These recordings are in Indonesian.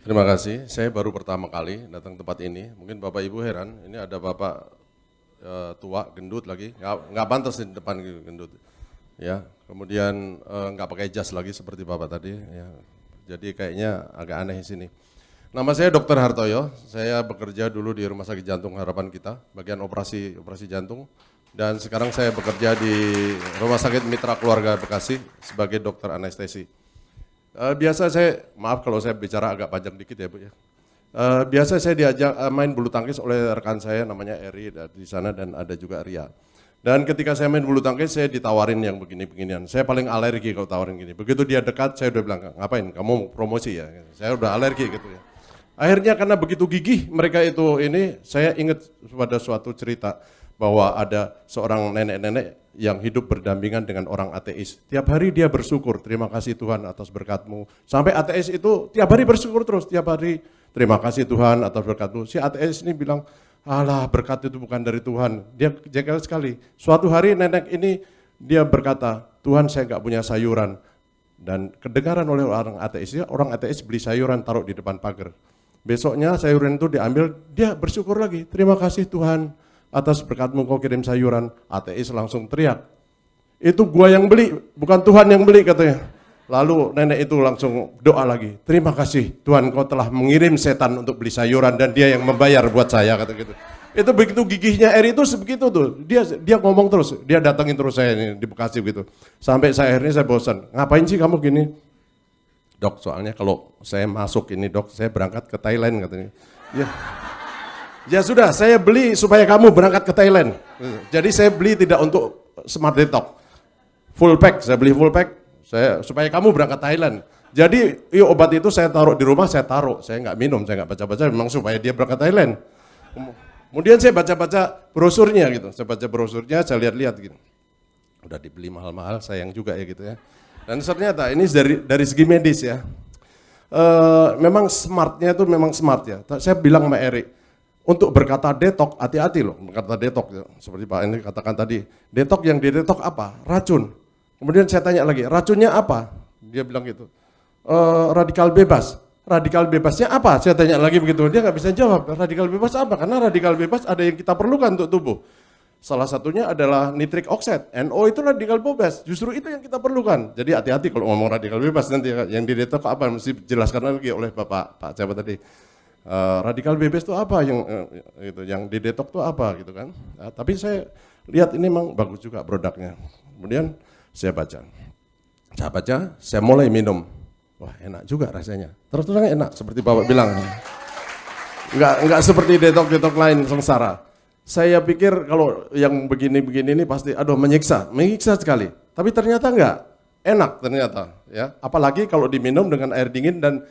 Terima kasih, saya baru pertama kali datang tempat ini. Mungkin Bapak Ibu heran, ini ada Bapak tua, gendut lagi, nggak pantas di depan gitu, gendut. Ya, kemudian nggak pakai jas lagi seperti Bapak tadi. Ya. Jadi kayaknya agak aneh di sini. Nama saya Dr. Hartoyo, saya bekerja dulu di Rumah Sakit Jantung Harapan Kita, bagian operasi jantung. Dan sekarang saya bekerja di Rumah Sakit Mitra Keluarga Bekasi sebagai dokter anestesi. Biasa saya, maaf kalau saya bicara agak panjang dikit ya Bu ya. Biasa saya diajak main bulu tangkis oleh rekan saya namanya Eri di sana dan ada juga Ria. Dan ketika saya main bulu tangkis saya ditawarin yang begini-beginian. Saya paling alergi kalau tawarin gini. Begitu dia dekat saya udah bilang, ngapain kamu promosi ya? Saya udah alergi gitu ya. Akhirnya karena begitu gigih mereka itu ini, saya ingat pada suatu cerita bahwa ada seorang nenek-nenek yang hidup berdampingan dengan orang ateis. Tiap hari dia bersyukur, terima kasih Tuhan atas berkat-Mu. Sampai ateis itu tiap hari bersyukur terus, tiap hari terima kasih Tuhan atas berkat-Mu. Si ateis ini bilang, alah berkat itu bukan dari Tuhan. Dia jengkel sekali. Suatu hari nenek ini dia berkata, Tuhan saya nggak punya sayuran. Dan kedengaran oleh orang ateis beli sayuran taruh di depan pagar. Besoknya sayuran itu diambil, dia bersyukur lagi, terima kasih Tuhan atas berkat-Mu kau kirim sayuran. Ateis langsung teriak, itu gua yang beli, bukan Tuhan yang beli katanya. Lalu nenek itu langsung doa lagi, terima kasih Tuhan kau telah mengirim setan untuk beli sayuran dan dia yang membayar buat saya, kata gitu. Itu begitu gigihnya Eri itu sebegitu tuh, dia ngomong terus, dia datangin terus saya ini di Bekasi gitu. Sampai akhirnya saya bosan, ngapain sih kamu gini? Dok, soalnya kalau saya masuk ini dok, saya berangkat ke Thailand katanya. Ya sudah, saya beli supaya kamu berangkat ke Thailand. Jadi saya beli tidak untuk Smart Detox, full pack, saya beli full pack, supaya kamu berangkat Thailand. Jadi obat itu saya taruh di rumah, saya nggak minum, saya nggak baca-baca, memang supaya dia berangkat Thailand. Kemudian saya baca-baca brosurnya gitu, saya lihat-lihat gitu. Udah dibeli mahal-mahal, sayang juga ya gitu ya. Dan ternyata ini dari segi medis ya, memang smartnya itu memang smart ya. Saya bilang sama Erik, untuk berkata detok, hati-hati loh berkata detok ya. Seperti Pak ini katakan tadi, detok yang didetok apa? Racun. Kemudian saya tanya lagi, racunnya apa? Dia bilang gitu, radikal bebas. Radikal bebasnya apa? Saya tanya lagi begitu, dia nggak bisa jawab. Radikal bebas apa? Karena radikal bebas ada yang kita perlukan untuk tubuh. Salah satunya adalah nitric oxide, NO itu radikal bebas, justru itu yang kita perlukan. Jadi hati-hati kalau ngomong radikal bebas nanti yang didetok apa, mesti dijelaskan lagi oleh Pak Jabat tadi. Radikal bebas itu apa yang didetok itu apa gitu kan. Nah, tapi saya lihat ini memang bagus juga produknya. Kemudian saya baca, saya mulai minum. Wah enak juga rasanya, terus terang enak seperti Bapak bilang. Enggak seperti detok-detok lain sengsara. Saya pikir kalau yang begini-begini ini pasti menyiksa sekali. Tapi ternyata enggak, enak ternyata ya. Apalagi kalau diminum dengan air dingin dan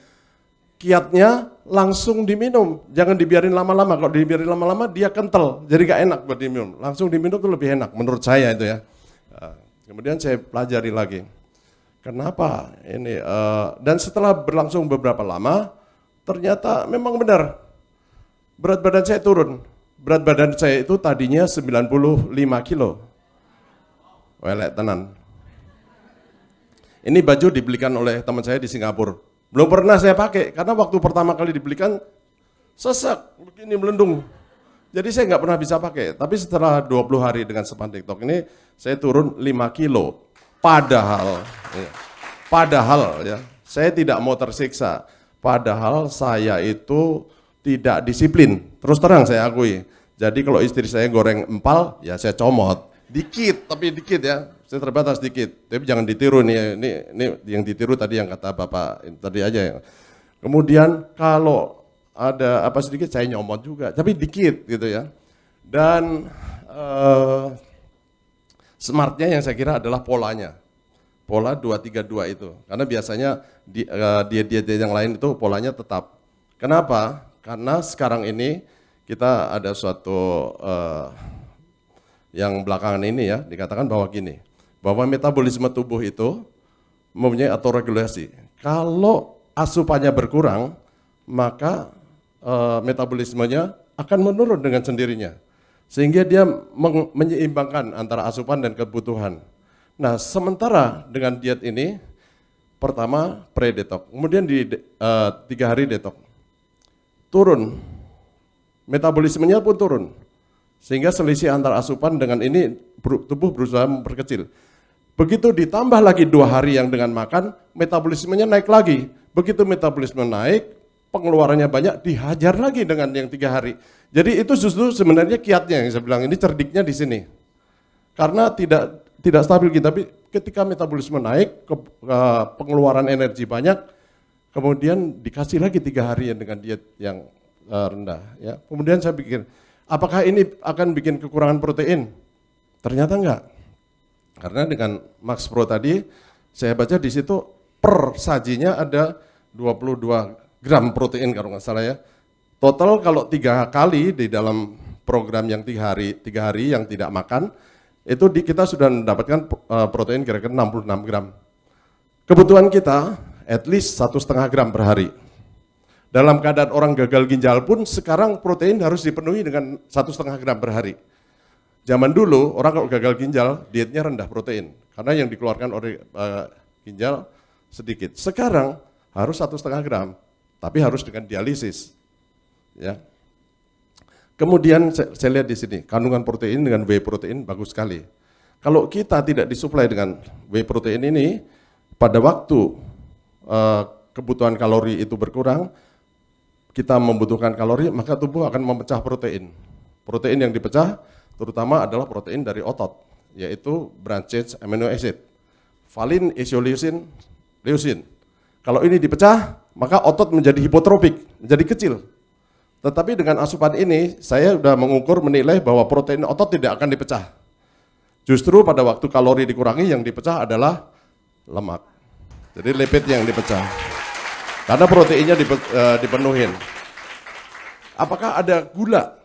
kiatnya langsung diminum. Jangan dibiarin lama-lama, kalau dibiarin lama-lama dia kental, jadi enggak enak buat diminum. Langsung diminum itu lebih enak menurut saya itu ya. Kemudian saya pelajari lagi. Kenapa ini dan setelah berlangsung beberapa lama ternyata memang benar. Berat badan saya turun. Berat badan saya itu tadinya 95 kilo. Welek tenan. Ini baju dibelikan oleh teman saya di Singapura. Belum pernah saya pakai, karena waktu pertama kali dibelikan, sesak, begini melendung. Jadi saya nggak pernah bisa pakai. Tapi setelah 20 hari dengan Smart Detox ini, saya turun 5 kilo. Padahal ya, saya tidak mau tersiksa. Padahal saya itu tidak disiplin, terus terang saya akui. Jadi kalau istri saya goreng empal, ya saya comot. Dikit, tapi dikit ya, saya terbatas dikit. Tapi jangan ditiru nih, ini yang ditiru tadi yang kata Bapak tadi aja ya. Kemudian kalau ada apa sedikit, saya nyomot juga, tapi dikit gitu ya. Dan smartnya yang saya kira adalah polanya. Pola 232 itu, karena biasanya diet-diet yang lain itu polanya tetap. Kenapa? Karena sekarang ini kita ada suatu yang belakangan ini ya dikatakan bahwa gini, bahwa metabolisme tubuh itu mempunyai autoregulasi. Kalau asupannya berkurang, maka metabolismenya akan menurun dengan sendirinya, sehingga dia menyeimbangkan antara asupan dan kebutuhan. Nah, sementara dengan diet ini pertama pre-detox, kemudian di 3 hari detox. Turun, metabolismenya pun turun. Sehingga selisih antara asupan dengan ini tubuh berusaha memperkecil. Begitu ditambah lagi 2 hari yang dengan makan, metabolismenya naik lagi. Begitu metabolisme naik, pengeluarannya banyak, dihajar lagi dengan yang 3 hari. Jadi itu justru sebenarnya kiatnya yang saya bilang, ini cerdiknya di sini. Karena tidak stabil gitu, tapi ketika metabolisme naik, pengeluaran energi banyak, kemudian dikasih lagi 3 hari dengan diet yang rendah. Ya. Kemudian saya pikir, apakah ini akan bikin kekurangan protein? Ternyata enggak. Karena dengan Max Pro tadi, saya baca di situ per sajinya ada 22 gram protein kalau nggak salah ya. Total kalau 3 kali di dalam program yang 3 hari yang tidak makan, itu kita sudah mendapatkan protein kira-kira 66 gram. Kebutuhan kita at least 1,5 gram per hari. Dalam keadaan orang gagal ginjal pun sekarang protein harus dipenuhi dengan 1,5 gram per hari. Zaman dulu orang kalau gagal ginjal dietnya rendah protein karena yang dikeluarkan oleh ginjal sedikit. Sekarang harus 1,5 gram, tapi harus dengan dialisis. Ya. Kemudian saya lihat di sini kandungan protein dengan whey protein bagus sekali. Kalau kita tidak disuplai dengan whey protein ini, pada waktu kebutuhan kalori itu berkurang, kita membutuhkan kalori, maka tubuh akan memecah protein. Protein yang dipecah terutama adalah protein dari otot, yaitu branched amino acid, valin, isoleucin, leucin. Kalau ini dipecah, maka otot menjadi hipotrofik, menjadi kecil. Tetapi dengan asupan ini, saya sudah mengukur, menilai bahwa protein otot tidak akan dipecah. Justru pada waktu kalori dikurangi, yang dipecah adalah lemak. Jadi lipid yang dipecah. Karena proteinnya dipenuhin. Apakah ada gula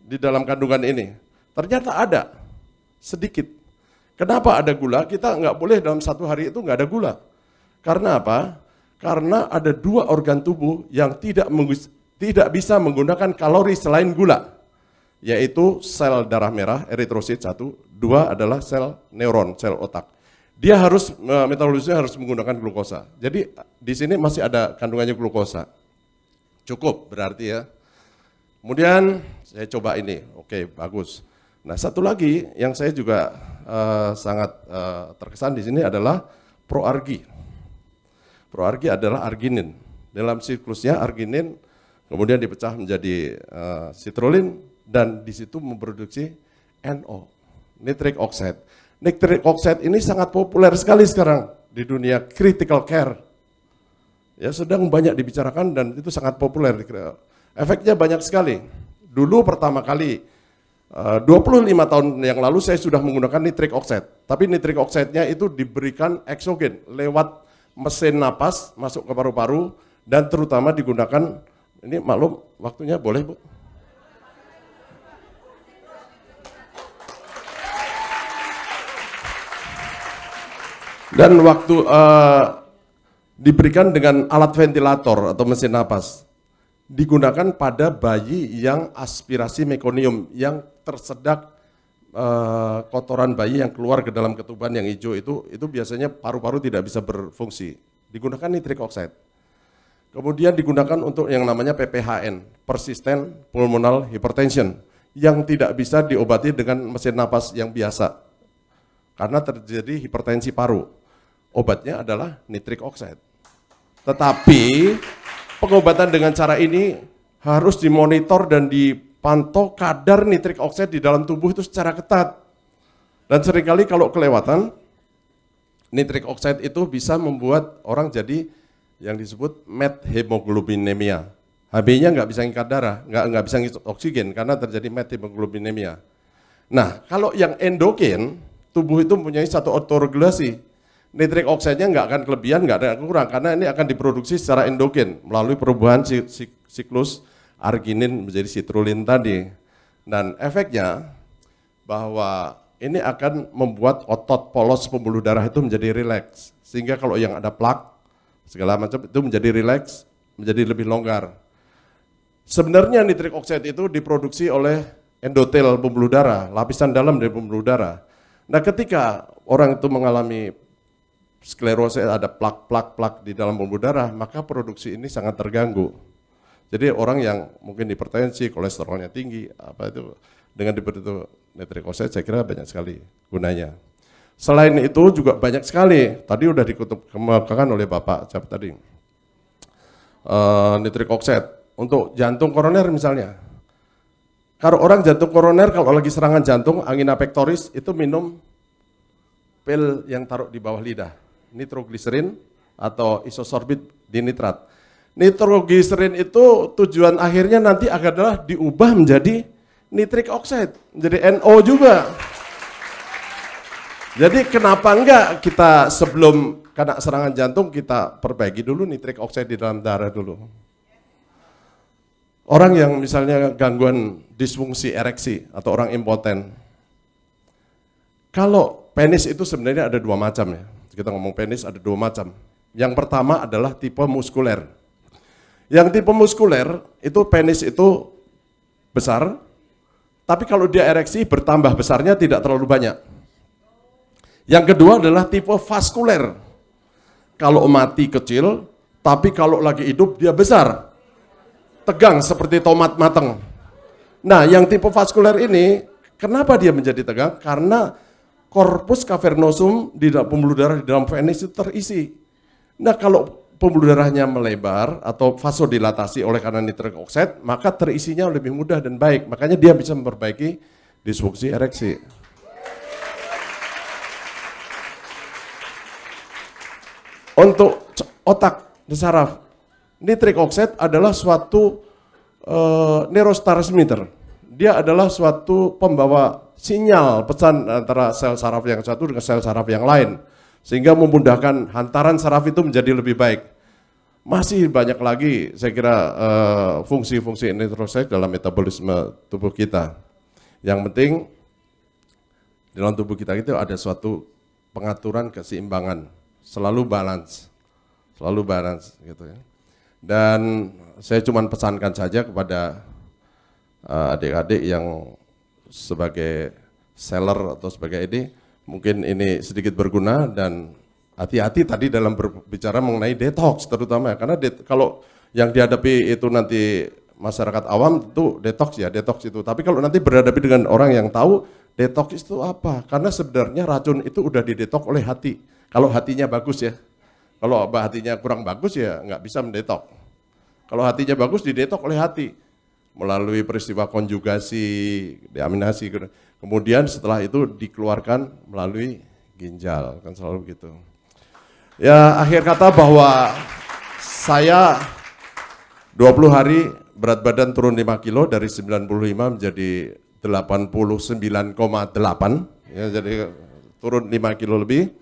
di dalam kandungan ini? Ternyata ada, sedikit. Kenapa ada gula? Kita nggak boleh dalam 1 hari itu nggak ada gula. Karena apa? Karena ada 2 organ tubuh yang tidak bisa menggunakan kalori selain gula, yaitu sel darah merah, eritrosit 1, 2 adalah sel neuron, sel otak. Dia harus, metabolisme harus menggunakan glukosa. Jadi di sini masih ada kandungannya glukosa. Cukup berarti ya. Kemudian saya coba ini, oke bagus. Nah satu lagi yang saya juga sangat terkesan di sini adalah proargi. Proargi adalah arginin. Dalam siklusnya arginin kemudian dipecah menjadi citrulline dan di situ memproduksi NO, nitric oxide. Nitric oxide ini sangat populer sekali sekarang di dunia critical care. Ya sedang banyak dibicarakan dan itu sangat populer. Efeknya banyak sekali. Dulu pertama kali 25 tahun yang lalu saya sudah menggunakan nitric oxide. Tapi nitric oxide-nya itu diberikan eksogen lewat mesin napas masuk ke paru-paru dan terutama digunakan, ini maklum waktunya boleh Bu? Dan waktu diberikan dengan alat ventilator atau mesin napas, digunakan pada bayi yang aspirasi mekonium, yang tersedak kotoran bayi yang keluar ke dalam ketuban yang hijau itu biasanya paru-paru tidak bisa berfungsi. Digunakan nitric oxide. Kemudian digunakan untuk yang namanya PPHN, persistent pulmonal hypertension, yang tidak bisa diobati dengan mesin napas yang biasa. Karena terjadi hipertensi paru. Obatnya adalah nitric oxide. Tetapi pengobatan dengan cara ini harus dimonitor dan dipantau kadar nitric oxide di dalam tubuh itu secara ketat. Dan seringkali kalau kelewatan, nitric oxide itu bisa membuat orang jadi yang disebut methemoglobinemia. HB-nya nggak bisa ngikat darah, nggak bisa ngikat oksigen karena terjadi methemoglobinemia. Nah, kalau yang endogen, tubuh itu mempunyai satu autoregulasi. Nitric oxide-nya nggak akan kelebihan, nggak ada kurang, karena ini akan diproduksi secara endogen melalui perubahan siklus arginin menjadi citrulline tadi. Dan efeknya bahwa ini akan membuat otot polos pembuluh darah itu menjadi rileks. Sehingga kalau yang ada plak, segala macam itu menjadi rileks, menjadi lebih longgar. Sebenarnya nitric oxide itu diproduksi oleh endotel pembuluh darah, lapisan dalam dari pembuluh darah. Nah ketika orang itu mengalami sklerosis, ada plak di dalam pembuluh darah, maka produksi ini sangat terganggu. Jadi orang yang mungkin hipertensi, kolesterolnya tinggi, apa itu dengan diberi itu nitric oxide saya kira banyak sekali gunanya. Selain itu juga banyak sekali, tadi udah dikemukakan oleh Bapak siapa tadi, nitric oxide untuk jantung koroner misalnya. Kalau orang jantung koroner kalau lagi serangan jantung, angina pectoris itu minum pil yang taruh di bawah lidah, nitrogliserin atau isosorbit dinitrat. Nitrogliserin itu tujuan akhirnya nanti adalah diubah menjadi nitric oxide, menjadi NO juga. Jadi kenapa enggak kita sebelum kena serangan jantung kita perbaiki dulu nitric oxide di dalam darah dulu. Orang yang misalnya gangguan disfungsi ereksi atau orang impoten. Kalau penis itu sebenarnya ada dua macam ya. Kita ngomong penis ada dua macam. Yang pertama adalah tipe muskuler. Yang tipe muskuler itu penis itu besar, tapi kalau dia ereksi bertambah besarnya tidak terlalu banyak. Yang kedua adalah tipe vaskuler. Kalau mati kecil, tapi kalau lagi hidup dia besar. Tegang seperti tomat matang. Nah, yang tipe vaskuler ini, kenapa dia menjadi tegang? Karena corpus cavernosum di dalam pembuluh darah di dalam penis itu terisi. Nah, kalau pembuluh darahnya melebar atau vasodilatasi oleh karena nitric oxide, maka terisinya lebih mudah dan baik. Makanya dia bisa memperbaiki disfungsi ereksi. Untuk otak dan saraf, nitric oxide adalah suatu neurotransmitter. Dia adalah suatu pembawa sinyal pesan antara sel saraf yang satu dengan sel saraf yang lain, sehingga memudahkan hantaran saraf itu menjadi lebih baik. Masih banyak lagi saya kira fungsi-fungsi nitric oxide dalam metabolisme tubuh kita. Yang penting dalam tubuh kita itu ada suatu pengaturan keseimbangan, selalu balance gitu ya. Dan saya cuma pesankan saja kepada adik-adik yang sebagai seller atau sebagai ini, mungkin ini sedikit berguna dan hati-hati tadi dalam berbicara mengenai detox terutama, karena kalau yang dihadapi itu nanti masyarakat awam tentu detox itu, tapi kalau nanti berhadapi dengan orang yang tahu detox itu apa, karena sebenarnya racun itu udah didetok oleh hati, kalau hatinya bagus ya. Kalau hatinya kurang bagus ya nggak bisa mendetok. Kalau hatinya bagus didetok oleh hati melalui peristiwa konjugasi, deaminasi. Kemudian setelah itu dikeluarkan melalui ginjal, kan selalu begitu. Ya akhir kata bahwa saya 20 hari berat badan turun 5 kilo dari 95 menjadi 89,8, ya, jadi turun 5 kilo lebih.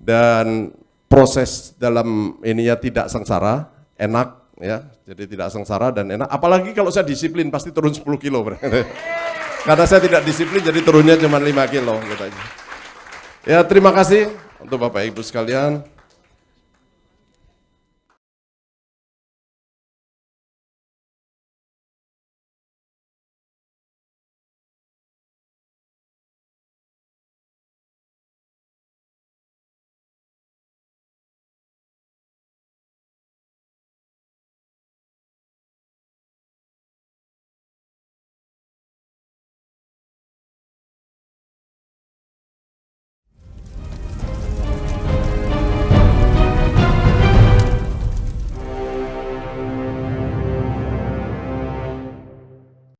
Dan proses dalam ininya tidak sengsara, enak ya, jadi tidak sengsara dan enak. Apalagi kalau saya disiplin pasti turun 10 kilo. Karena saya tidak disiplin jadi turunnya cuma 5 kilo gitu aja. Ya terima kasih untuk Bapak Ibu sekalian.